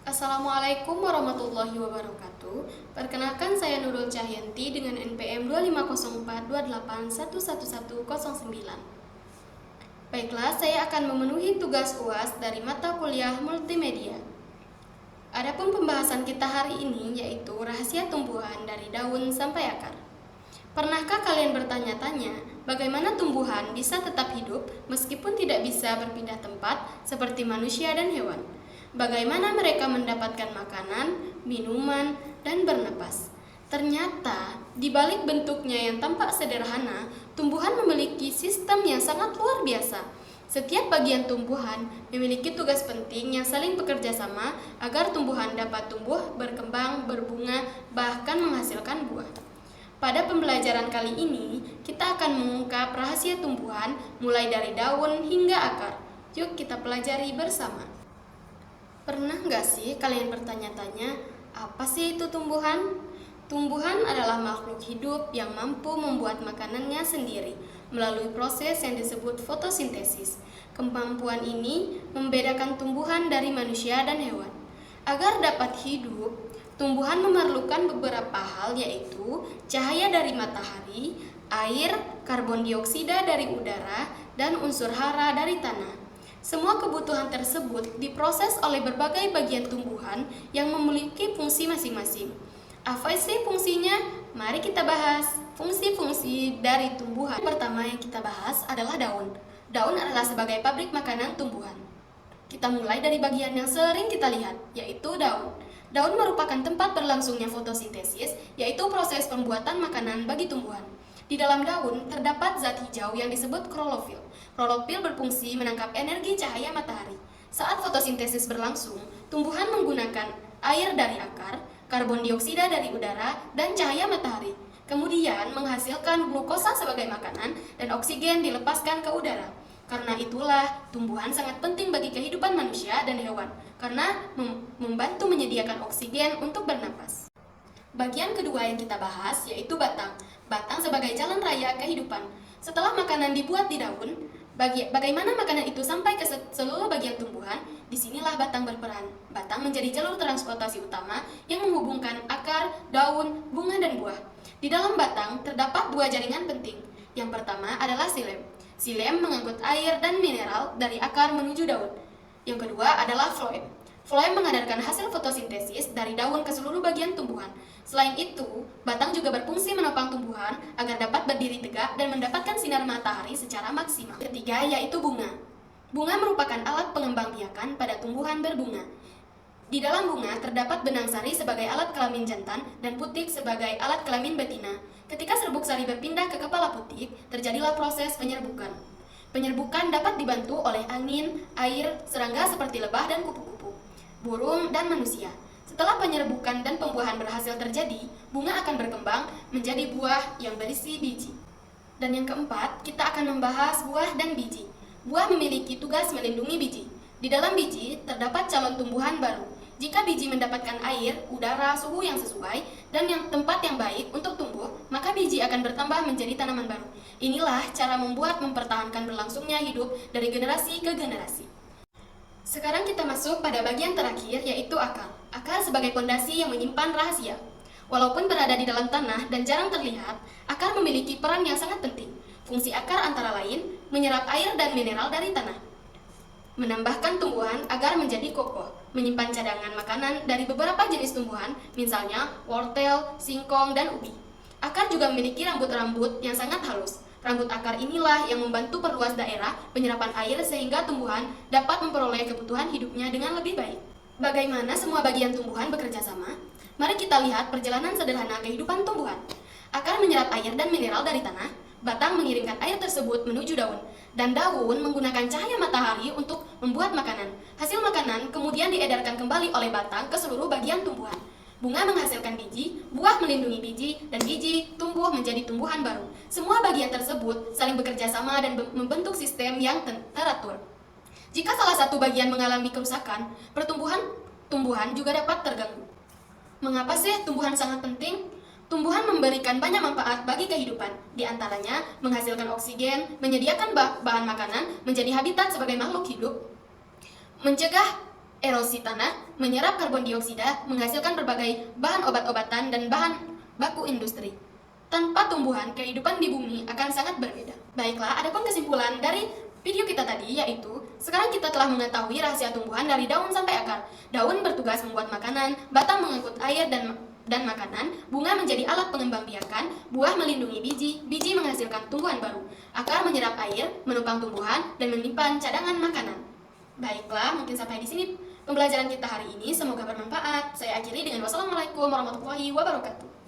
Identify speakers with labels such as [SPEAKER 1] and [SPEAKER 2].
[SPEAKER 1] Assalamualaikum warahmatullahi wabarakatuh. Perkenalkan, saya Nurul Cahyanti dengan NPM 250428111109. Baiklah, saya akan memenuhi tugas UAS dari mata kuliah multimedia. Adapun pembahasan kita hari ini yaitu rahasia tumbuhan dari daun sampai akar. Pernahkah kalian bertanya-tanya bagaimana tumbuhan bisa tetap hidup meskipun tidak bisa berpindah tempat seperti manusia dan hewan? Bagaimana mereka mendapatkan makanan, minuman, dan bernapas? Ternyata, di balik bentuknya yang tampak sederhana, tumbuhan memiliki sistem yang sangat luar biasa. Setiap bagian tumbuhan memiliki tugas penting yang saling bekerja sama agar tumbuhan dapat tumbuh, berkembang, berbunga, bahkan menghasilkan buah. Pada pembelajaran kali ini, kita akan mengungkap rahasia tumbuhan mulai dari daun hingga akar. Yuk kita pelajari bersama. Pernah nggak sih kalian bertanya-tanya, apa sih itu tumbuhan? Tumbuhan adalah makhluk hidup yang mampu membuat makanannya sendiri melalui proses yang disebut fotosintesis. Kemampuan ini membedakan tumbuhan dari manusia dan hewan. Agar dapat hidup, tumbuhan memerlukan beberapa hal, yaitu cahaya dari matahari, air, karbon dioksida dari udara, dan unsur hara dari tanah. Semua kebutuhan tersebut diproses oleh berbagai bagian tumbuhan yang memiliki fungsi masing-masing. Apa sih fungsinya? Mari kita bahas fungsi-fungsi dari tumbuhan. Pertama yang kita bahas adalah daun. Daun adalah sebagai pabrik makanan tumbuhan. Kita mulai dari bagian yang sering kita lihat, yaitu daun. Daun merupakan tempat berlangsungnya fotosintesis, yaitu proses pembuatan makanan bagi tumbuhan. Di dalam daun terdapat zat hijau yang disebut klorofil. Klorofil berfungsi menangkap energi cahaya matahari. Saat fotosintesis berlangsung, tumbuhan menggunakan air dari akar, karbon dioksida dari udara, dan cahaya matahari. Kemudian menghasilkan glukosa sebagai makanan dan oksigen dilepaskan ke udara. Karena itulah tumbuhan sangat penting bagi kehidupan manusia dan hewan, karena membantu menyediakan oksigen untuk bernapas. Bagian kedua yang kita bahas yaitu batang. Batang sebagai jalan raya kehidupan. Setelah makanan dibuat di daun, bagaimana makanan itu sampai ke seluruh bagian tumbuhan? Disinilah batang berperan. Batang menjadi jalur transportasi utama yang menghubungkan akar, daun, bunga, dan buah. Di dalam batang terdapat dua jaringan penting. Yang pertama adalah silem. Silem mengangkut air dan mineral dari akar menuju daun. Yang kedua adalah floem. Floem mengadarkan hasil fotosintesis dari daun ke seluruh bagian tumbuhan. Selain itu, batang juga berfungsi menopang tumbuhan agar dapat berdiri tegak dan mendapatkan sinar matahari secara maksimal. Ketiga yaitu bunga. Bunga merupakan alat pengembangbiakan pada tumbuhan berbunga. Di dalam bunga terdapat benang sari sebagai alat kelamin jantan dan putik sebagai alat kelamin betina. Ketika serbuk sari berpindah ke kepala putik, terjadilah proses penyerbukan. Penyerbukan dapat dibantu oleh angin, air, serangga seperti lebah dan kupu-kupu, burung, dan manusia. Setelah penyerbukan dan pembuahan berhasil terjadi, bunga akan berkembang menjadi buah yang berisi biji. Dan yang keempat, kita akan membahas buah dan biji. Buah memiliki tugas melindungi biji. Di dalam biji terdapat calon tumbuhan baru. Jika biji mendapatkan air, udara, suhu yang sesuai, dan tempat yang baik untuk tumbuh, maka biji akan bertambah menjadi tanaman baru. Inilah cara mempertahankan berlangsungnya hidup dari generasi ke generasi. Sekarang kita masuk pada bagian terakhir, yaitu akar. Akar sebagai pondasi yang menyimpan rahasia. Walaupun berada di dalam tanah dan jarang terlihat, akar memiliki peran yang sangat penting. Fungsi akar antara lain menyerap air dan mineral dari tanah, menambahkan tumbuhan agar menjadi kokoh, menyimpan cadangan makanan dari beberapa jenis tumbuhan, misalnya wortel, singkong, dan ubi. Akar juga memiliki rambut-rambut yang sangat halus. Rambut akar inilah yang membantu perluas daerah penyerapan air sehingga tumbuhan dapat memperoleh kebutuhan hidupnya dengan lebih baik. Bagaimana semua bagian tumbuhan bekerja sama? Mari kita lihat perjalanan sederhana kehidupan tumbuhan. Akar menyerap air dan mineral dari tanah, batang mengirimkan air tersebut menuju daun, dan daun menggunakan cahaya matahari untuk membuat makanan. Hasil makanan kemudian diedarkan kembali oleh batang ke seluruh bagian tumbuhan. Bunga menghasilkan biji, buah melindungi biji, dan biji tumbuh menjadi tumbuhan baru. Semua bagian tersebut saling bekerja sama dan membentuk sistem yang teratur. Jika salah satu bagian mengalami kerusakan, tumbuhan juga dapat terganggu. Mengapa sih tumbuhan sangat penting? Tumbuhan memberikan banyak manfaat bagi kehidupan, di antaranya menghasilkan oksigen, menyediakan bahan makanan, menjadi habitat sebagai makhluk hidup, mencegah Erosi tanah menyerap karbon dioksida, menghasilkan berbagai bahan obat-obatan dan bahan baku industri. Tanpa tumbuhan, kehidupan di bumi akan sangat berbeda. Baiklah, adapun kesimpulan dari video kita tadi yaitu, sekarang kita telah mengetahui rahasia tumbuhan dari daun sampai akar. Daun bertugas membuat makanan, batang mengangkut air dan makanan, bunga menjadi alat pengembang biakan, buah melindungi biji menghasilkan tumbuhan baru, akar menyerap air, menopang tumbuhan, dan menyimpan cadangan makanan. Baiklah, mungkin sampai di sini pembelajaran kita hari ini, semoga bermanfaat. Saya akhiri dengan wassalamualaikum warahmatullahi wabarakatuh.